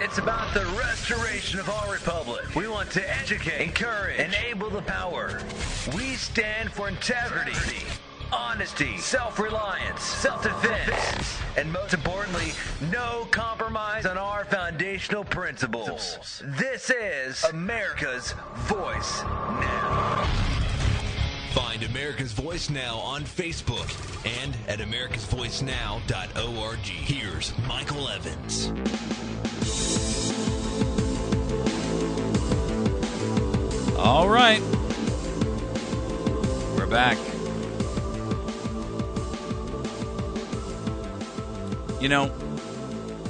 It's about the restoration of our republic. We want to educate, encourage, enable the power. We stand for integrity, honesty, self-reliance, self-defense, and most importantly, no compromise on our foundational principles. This is America's Voice Now. Find America's Voice Now on Facebook and at americasvoicenow.org. Here's Michael Evans. All right. We're back. You know,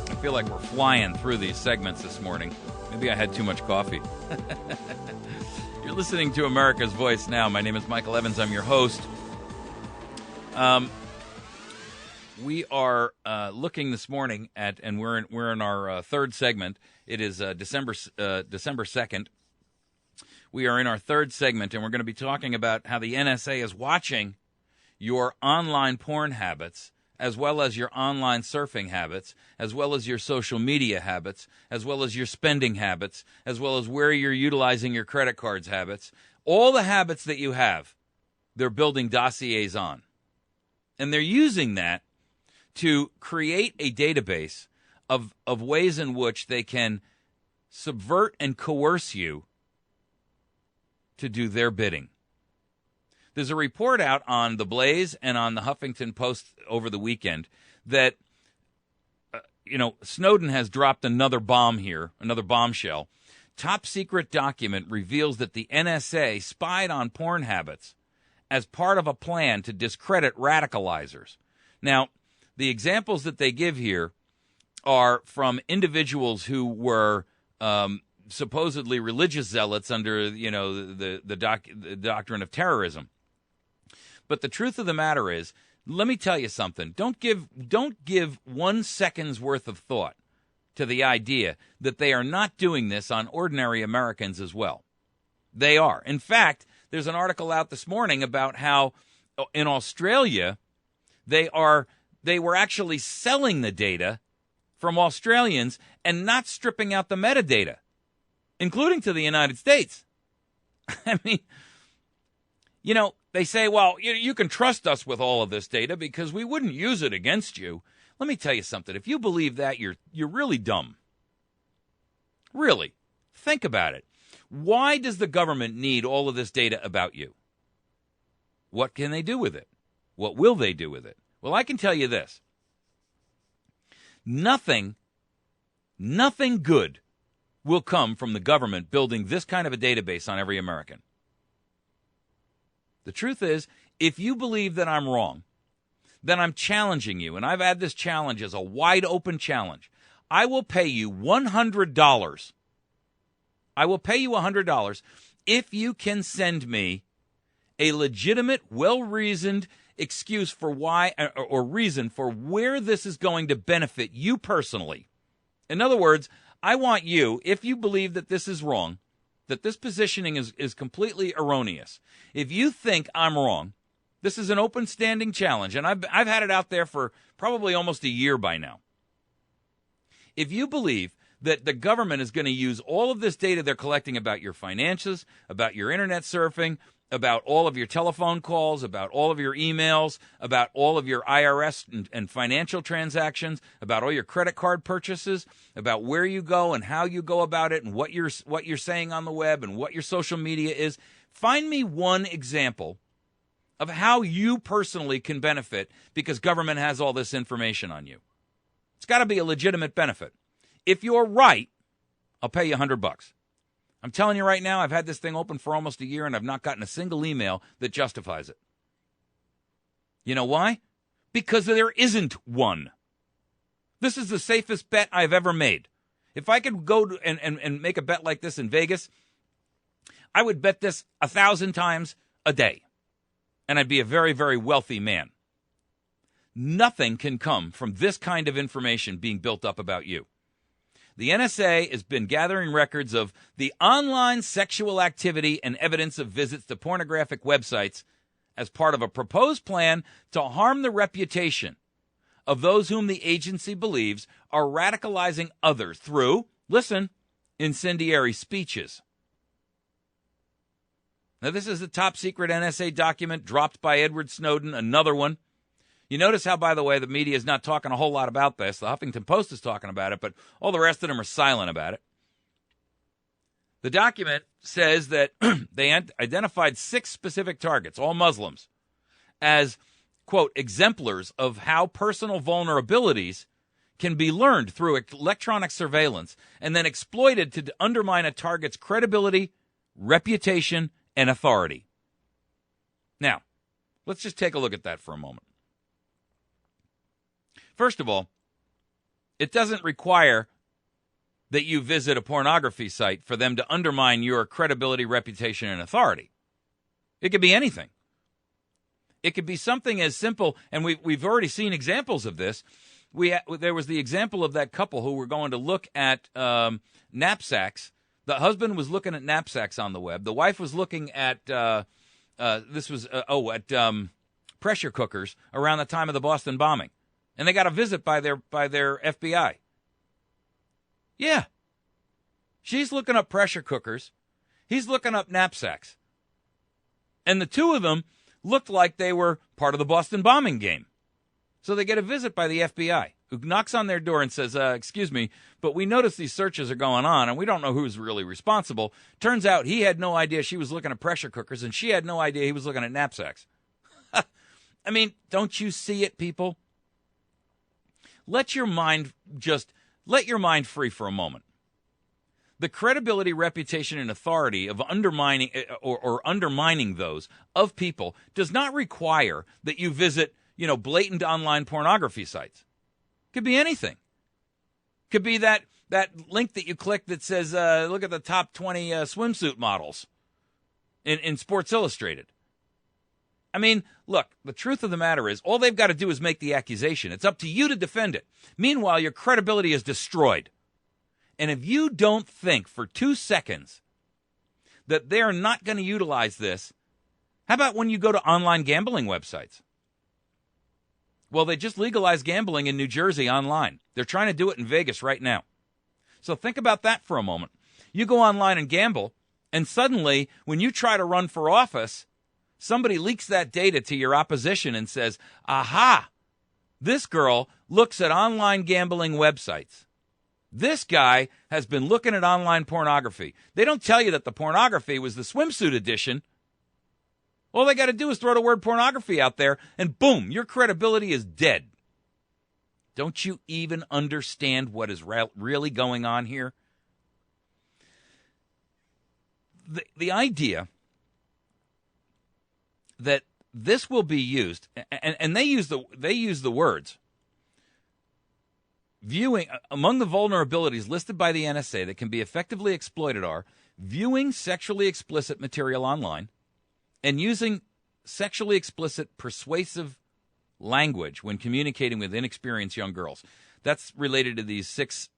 I feel like we're flying through these segments this morning. Maybe I had too much coffee. You're listening to America's Voice Now. My name is Michael Evans. I'm your host. We are looking this morning at, and we're in our third segment. It is December 2nd. We are in our third segment, and we're going to be talking about how the NSA is watching your online porn habits, as well as your online surfing habits, as well as your social media habits, as well as your spending habits, as well as where you're utilizing your credit cards habits. All the habits that you have, they're building dossiers on. And they're using that to create a database of ways in which they can subvert and coerce you to do their bidding. There's a report out on The Blaze and on the Huffington Post over the weekend that, Snowden has dropped another bomb here, another bombshell. Top secret document reveals that the NSA spied on porn habits as part of a plan to discredit radicalizers. Now, the examples that they give here are from individuals who were supposedly religious zealots under, the doctrine of terrorism. But the truth of the matter is, let me tell you something. Don't give 1 second's worth of thought to the idea that they are not doing this on ordinary Americans as well. They are. In fact, there's an article out this morning about how in Australia they were actually selling the data from Australians and not stripping out the metadata, including to the United States. I mean, they say, well, you can trust us with all of this data because we wouldn't use it against you. Let me tell you something. If you believe that, you're really dumb. Really. Think about it. Why does the government need all of this data about you? What can they do with it? What will they do with it? Well, I can tell you this. Nothing good will come from the government building this kind of a database on every American. The truth is, if you believe that I'm wrong, then I'm challenging you, and I've had this challenge as a wide-open challenge. I will pay you $100. I will pay you $100 if you can send me a legitimate, well-reasoned excuse for why, or reason for where this is going to benefit you personally. In other words, I want you, if you believe that this is wrong, that this positioning is completely erroneous, if you think I'm wrong, this is an open standing challenge, and I've had it out there for probably almost a year by now. If you believe that the government is going to use all of this data they're collecting about your finances, about your internet surfing, about all of your telephone calls, about all of your emails, about all of your IRS and financial transactions, about all your credit card purchases, about where you go and how you go about it and what you're saying on the web and what your social media is. Find me one example of how you personally can benefit because government has all this information on you. It's got to be a legitimate benefit. If you're right, I'll pay you $100. I'm telling you right now, I've had this thing open for almost a year, and I've not gotten a single email that justifies it. You know why? Because there isn't one. This is the safest bet I've ever made. If I could go and make a bet like this in Vegas, I would bet this 1,000 times a day, and I'd be a very, very wealthy man. Nothing can come from this kind of information being built up about you. The NSA has been gathering records of the online sexual activity and evidence of visits to pornographic websites as part of a proposed plan to harm the reputation of those whom the agency believes are radicalizing others through, Listen, incendiary speeches. Now, this is a top-secret NSA document dropped by Edward Snowden, another one. You notice how, by the way, the media is not talking a whole lot about this. The Huffington Post is talking about it, but all the rest of them are silent about it. The document says that they identified 6 specific targets, all Muslims, as, quote, exemplars of how personal vulnerabilities can be learned through electronic surveillance and then exploited to undermine a target's credibility, reputation, and authority. Now, let's just take a look at that for a moment. First of all, it doesn't require that you visit a pornography site for them to undermine your credibility, reputation, and authority. It could be anything. It could be something as simple, and we've already seen examples of this. There was the example of that couple who were going to look at knapsacks. The husband was looking at knapsacks on the web. The wife was looking at pressure cookers around the time of the Boston bombing, and they got a visit by their FBI. Yeah, she's looking up pressure cookers. He's looking up knapsacks, and the two of them looked like they were part of the Boston bombing game. So they get a visit by the FBI, who knocks on their door and says, excuse me, but we noticed these searches are going on, and we don't know who's really responsible. Turns out he had no idea she was looking at pressure cookers, and she had no idea he was looking at knapsacks. I mean, don't you see it, people? Let your mind free for a moment. The credibility, reputation, and authority of undermining or undermining those of people does not require that you visit, blatant online pornography sites. Could be anything. Could be that link that you click that says, look at the top 20 swimsuit models in Sports Illustrated. I mean, look, the truth of the matter is all they've got to do is make the accusation. It's up to you to defend it. Meanwhile, your credibility is destroyed. And if you don't think for 2 seconds that they're not going to utilize this, how about when you go to online gambling websites? Well, they just legalized gambling in New Jersey online. They're trying to do it in Vegas right now. So think about that for a moment. You go online and gamble, and suddenly, when you try to run for office, somebody leaks that data to your opposition and says, aha, this girl looks at online gambling websites. This guy has been looking at online pornography. They don't tell you that the pornography was the swimsuit edition. All they got to do is throw the word pornography out there, and boom, your credibility is dead. Don't you even understand what is really going on here? The idea that this will be used, and they use the words, viewing, among the vulnerabilities listed by the NSA that can be effectively exploited are viewing sexually explicit material online and using sexually explicit persuasive language when communicating with inexperienced young girls. That's related to these 6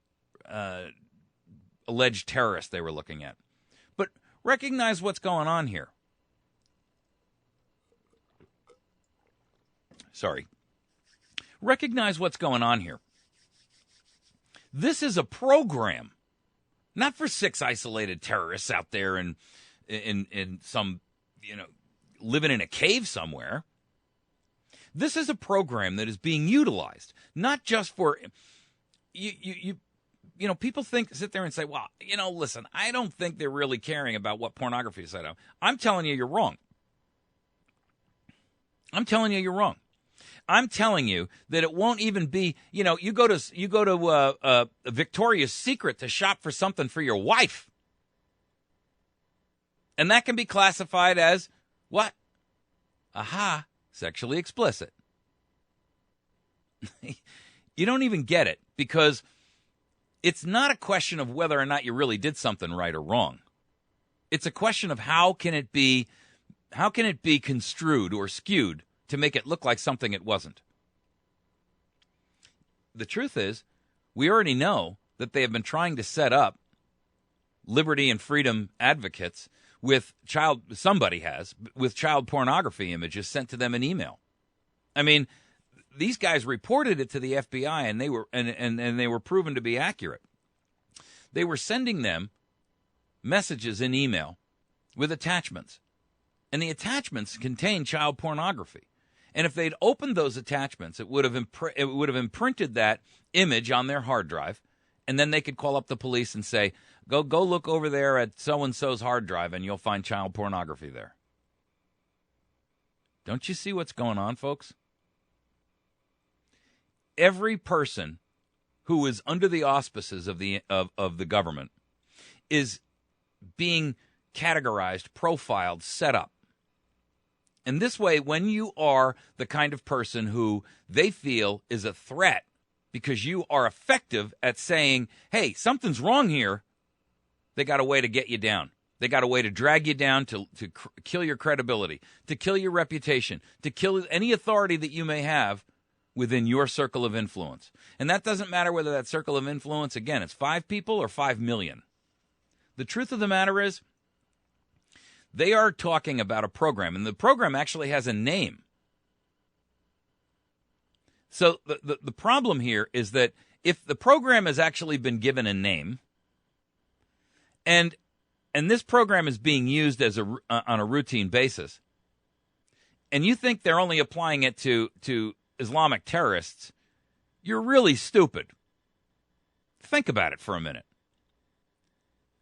alleged terrorists they were looking at. But recognize what's going on here. Sorry. Recognize what's going on here. This is a program, not for 6 isolated terrorists out there in some, living in a cave somewhere. This is a program that is being utilized, not just for people sit there and say, well, listen, I don't think they're really caring about what pornography is set up. I'm telling you, you're wrong. I'm telling you, you're wrong. I'm telling you that it won't even be, you go to Victoria's Secret to shop for something for your wife. And that can be classified as what? Aha, sexually explicit. You don't even get it, because it's not a question of whether or not you really did something right or wrong. It's a question of how can it be construed or skewed to make it look like something it wasn't. The truth is, we already know that they have been trying to set up liberty and freedom advocates with child pornography images sent to them in email. I mean, these guys reported it to the FBI, and they were proven to be accurate. They were sending them messages in email with attachments. And the attachments contained child pornography. And if they'd opened those attachments, it would have imprinted that image on their hard drive, and then they could call up the police and say, go look over there at so-and-so's hard drive, and you'll find child pornography there. Don't you see what's going on, folks? Every person who is under the auspices of the government is being categorized, profiled, set up. And this way, when you are the kind of person who they feel is a threat because you are effective at saying, hey, something's wrong here, they got a way to get you down. They got a way to drag you down, to kill your credibility, to kill your reputation, to kill any authority that you may have within your circle of influence. And that doesn't matter whether that circle of influence, again, it's 5 people or 5 million. The truth of the matter is, they are talking about a program, and the program actually has a name. So the problem here is that if the program has actually been given a name, and this program is being used as on a routine basis, and you think they're only applying it to Islamic terrorists, you're really stupid. Think about it for a minute.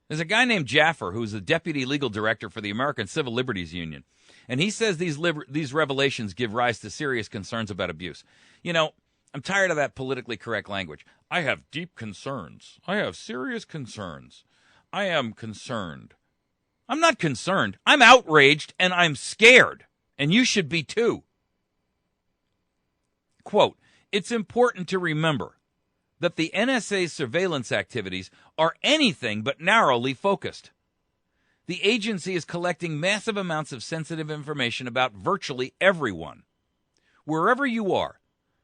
There's a guy named Jaffer who's the deputy legal director for the American Civil Liberties Union, and he says these revelations give rise to serious concerns about abuse. You know, I'm tired of that politically correct language. I have deep concerns. I have serious concerns. I am concerned. I'm not concerned. I'm outraged and I'm scared, and you should be too. Quote, it's important to remember that the NSA's surveillance activities are anything but narrowly focused. The agency is collecting massive amounts of sensitive information about virtually everyone. Wherever you are,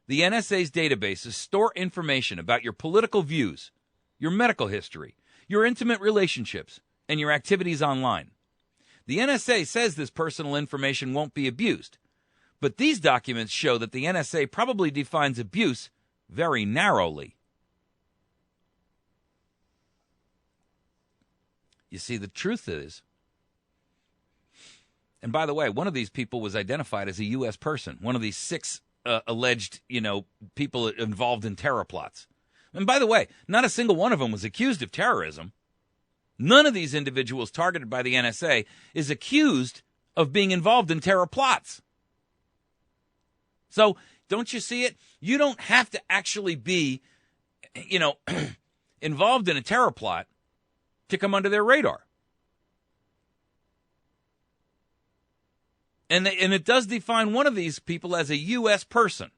the NSA's databases store information about your political views, your medical history, your intimate relationships, and your activities online. The NSA says this personal information won't be abused, but these documents show that the NSA probably defines abuse very narrowly. You see, the truth is, and by the way, one of these people was identified as a U.S. person, one of these 6 alleged, people involved in terror plots. And by the way, not a single one of them was accused of terrorism. None of these individuals targeted by the NSA is accused of being involved in terror plots. So, don't you see it? You don't have to actually be, involved in a terror plot to come under their radar. And it does define one of these people as a U.S. person.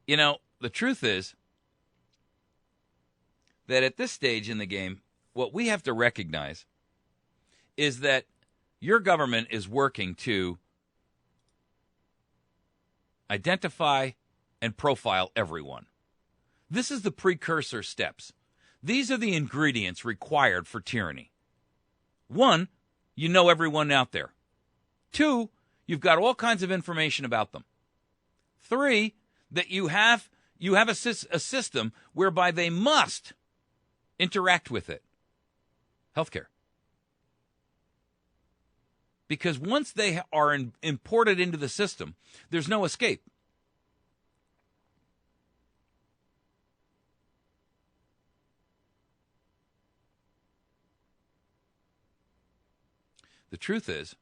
The truth is that at this stage in the game, what we have to recognize is that your government is working to identify and profile everyone. This is the precursor steps. These are the ingredients required for tyranny. 1, you know everyone out there. 2, you've got all kinds of information about them. 3, that you have a system whereby they must interact with it. Healthcare. Because once they are imported into the system, there's no escape. The truth is,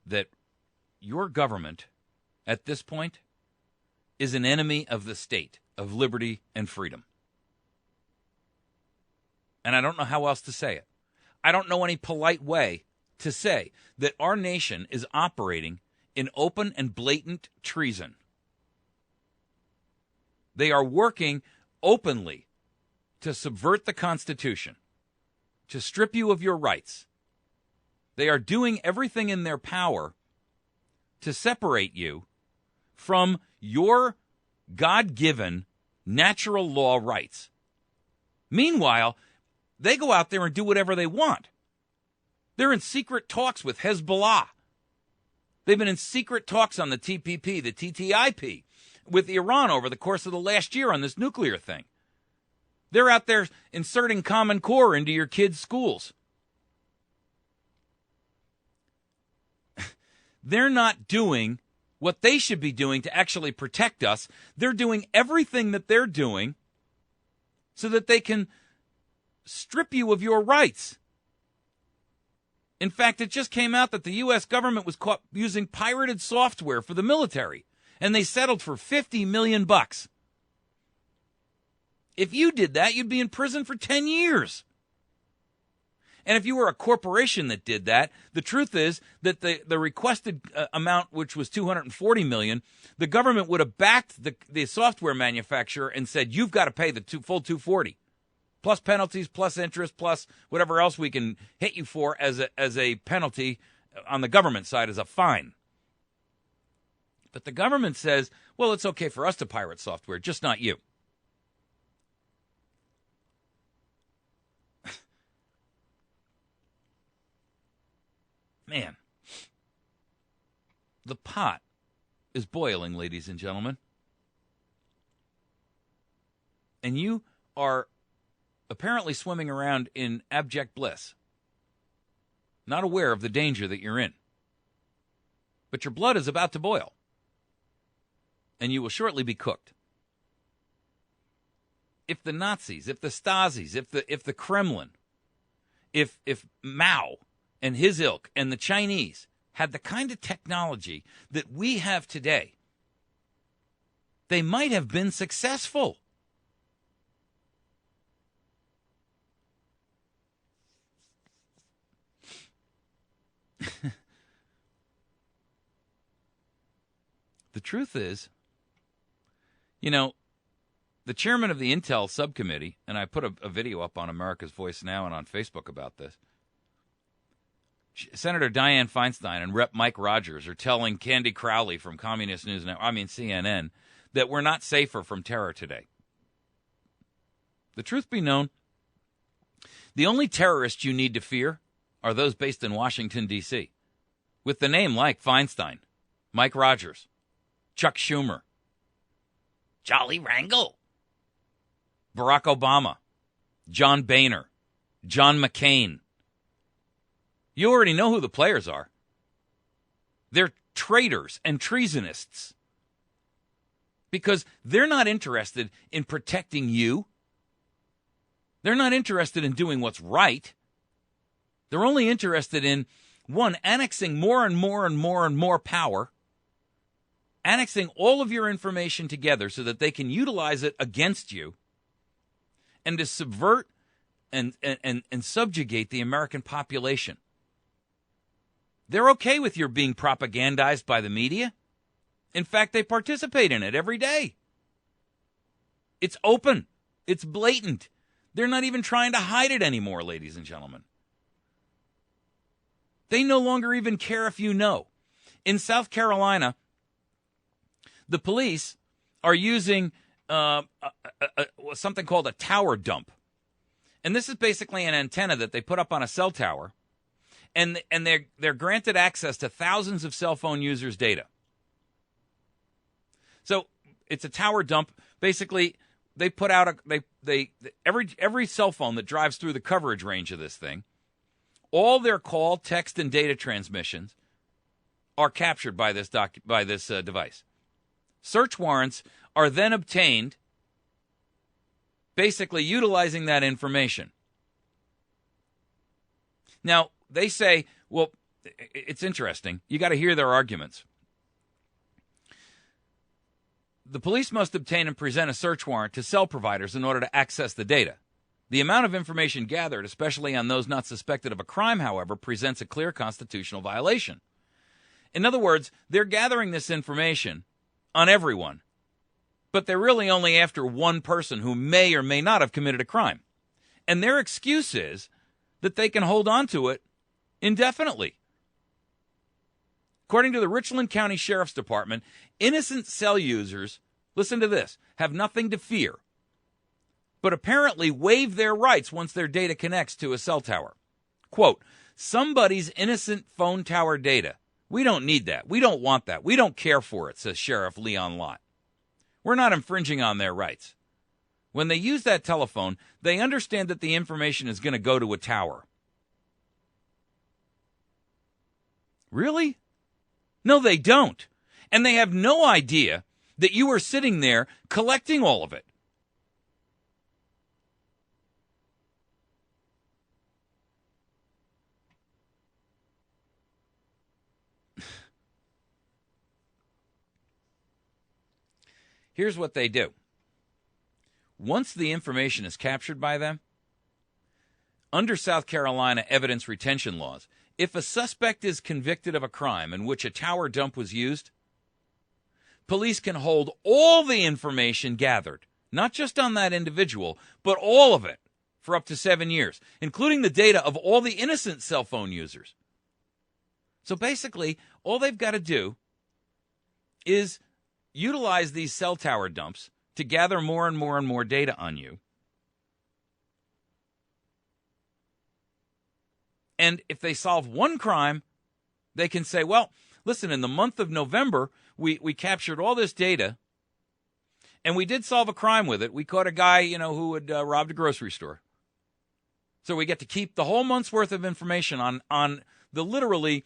that your government, at this point, is an enemy of the state, of liberty and freedom. And I don't know how else to say it. I don't know any polite way to say that our nation is operating in open and blatant treason. They are working openly to subvert the Constitution, to strip you of your rights. They are doing everything in their power to separate you from your God-given natural law rights. Meanwhile, they go out there and do whatever they want. They're in secret talks with Hezbollah. They've been in secret talks on the TPP, the TTIP, with Iran over the course of the last year on this nuclear thing. They're out there inserting Common Core into your kids' schools. They're not doing what they should be doing to actually protect us. They're doing everything that they're doing so that they can strip you of your rights. In fact, it just came out that the U.S. government was caught using pirated software for the military, and they settled for $50 million. If you did that, you'd be in prison for 10 years. And if you were a corporation that did that, the truth is that the requested amount, which was $240 million, the government would have backed the software manufacturer and said, you've got to pay the full $240, plus penalties, plus interest, plus whatever else we can hit you for as a penalty on the government side as a fine. But the government says, well, it's okay for us to pirate software, just not you. Man, the pot is boiling, ladies and gentlemen. And you are apparently swimming around in abject bliss, not aware of the danger that you're in. But your blood is about to boil, and you will shortly be cooked. If the Nazis, if the Stasis, if the Kremlin, if Mao and his ilk and the Chinese had the kind of technology that we have today, they might have been successful. The truth is, the chairman of the Intel subcommittee, and I put a video up on America's Voice Now and on Facebook about this, Senator Dianne Feinstein and Rep. Mike Rogers are telling Candy Crowley from Communist News Network, CNN, that we're not safer from terror today. The truth be known, the only terrorists you need to fear are those based in Washington, D.C., with the name like Feinstein, Mike Rogers, Chuck Schumer, Jolly Rangel, Barack Obama, John Boehner, John McCain. You already know who the players are. They're traitors and treasonists because they're not interested in protecting you. They're not interested in doing what's right. They're only interested in, one, annexing more and more and more and more power, annexing all of your information together so that they can utilize it against you, and to subvert and subjugate the American population. They're okay with your being propagandized by the media. In fact, they participate in it every day. It's open. It's blatant. They're not even trying to hide it anymore, ladies and gentlemen. They no longer even care if you know. In South Carolina, the police are using something called a tower dump. And this is basically an antenna that they put up on a cell tower. And they're granted access to thousands of cell phone users' data. So it's a tower dump. Basically, they put out every cell phone that drives through the coverage range of this thing, all their call, text, and data transmissions are captured by this device. Search warrants are then obtained, basically utilizing that information. Now, they say, well, it's interesting. You got to hear their arguments. The police must obtain and present a search warrant to cell providers in order to access the data. The amount of information gathered, especially on those not suspected of a crime, however, presents a clear constitutional violation. In other words, they're gathering this information on everyone, but they're really only after one person who may or may not have committed a crime. And their excuse is that they can hold on to it indefinitely. According to the Richland County Sheriff's Department, innocent cell users, listen to this, have nothing to fear, but apparently waive their rights once their data connects to a cell tower. Quote, somebody's innocent phone tower data. We don't need that. We don't want that. We don't care for it, says Sheriff Leon Lott. We're not infringing on their rights. When they use that telephone, they understand that the information is going to go to a tower. Really? No, they don't. And they have no idea that you are sitting there collecting all of it. Here's what they do. Once the information is captured by them, under South Carolina evidence retention laws, if a suspect is convicted of a crime in which a tower dump was used, police can hold all the information gathered, not just on that individual, but all of it for up to 7 years, including the data of all the innocent cell phone users. So basically, all they've got to do is utilize these cell tower dumps to gather more and more and more data on you. And if they solve one crime, they can say, well, listen, in the month of November, we captured all this data, and we did solve a crime with it. We caught a guy, who had robbed a grocery store. So we get to keep the whole month's worth of information on the literally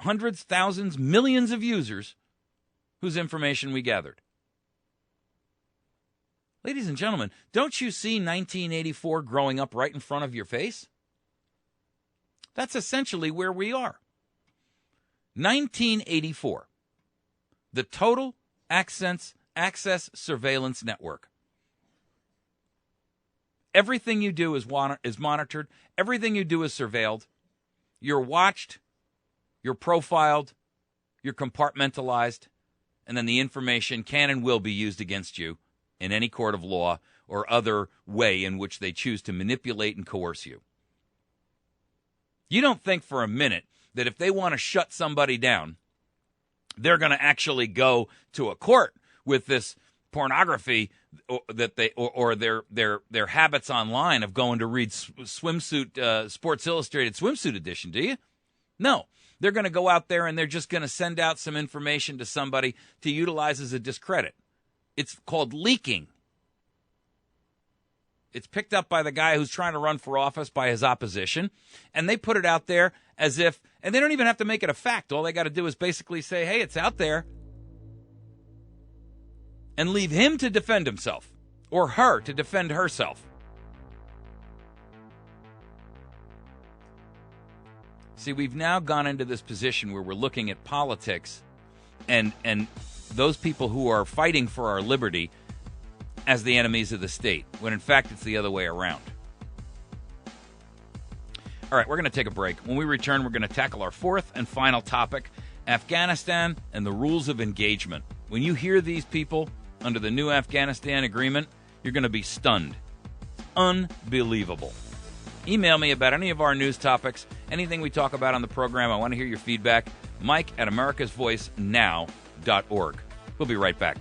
hundreds, thousands, millions of users whose information we gathered. Ladies and gentlemen, don't you see 1984 growing up right in front of your face? That's essentially where we are. 1984. The Total Access Surveillance Network. Everything you do is monitored. Everything you do is surveilled. You're watched. You're profiled. You're compartmentalized. And then the information can and will be used against you in any court of law or other way in which they choose to manipulate and coerce you. You don't think for a minute that if they want to shut somebody down, they're going to actually go to a court with this pornography that they or their habits online of going to read swimsuit Sports Illustrated swimsuit edition, do you? No. They're going to go out there and they're just going to send out some information to somebody to utilize as a discredit. It's called leaking. It's picked up by the guy who's trying to run for office by his opposition, and they put it out there as if, and they don't even have to make it a fact. All they got to do is basically say, hey, it's out there, and leave him to defend himself, or her to defend herself. See, we've now gone into this position where we're looking at politics and those people who are fighting for our liberty as the enemies of the state, when in fact it's the other way around. All right, we're going to take a break. When we return, we're going to tackle our fourth and final topic, Afghanistan and the rules of engagement. When you hear these people under the new Afghanistan agreement, you're going to be stunned. It's unbelievable. Email me about any of our news topics, anything we talk about on the program. I want to hear your feedback. Mike@americasvoicenow.org. We'll be right back.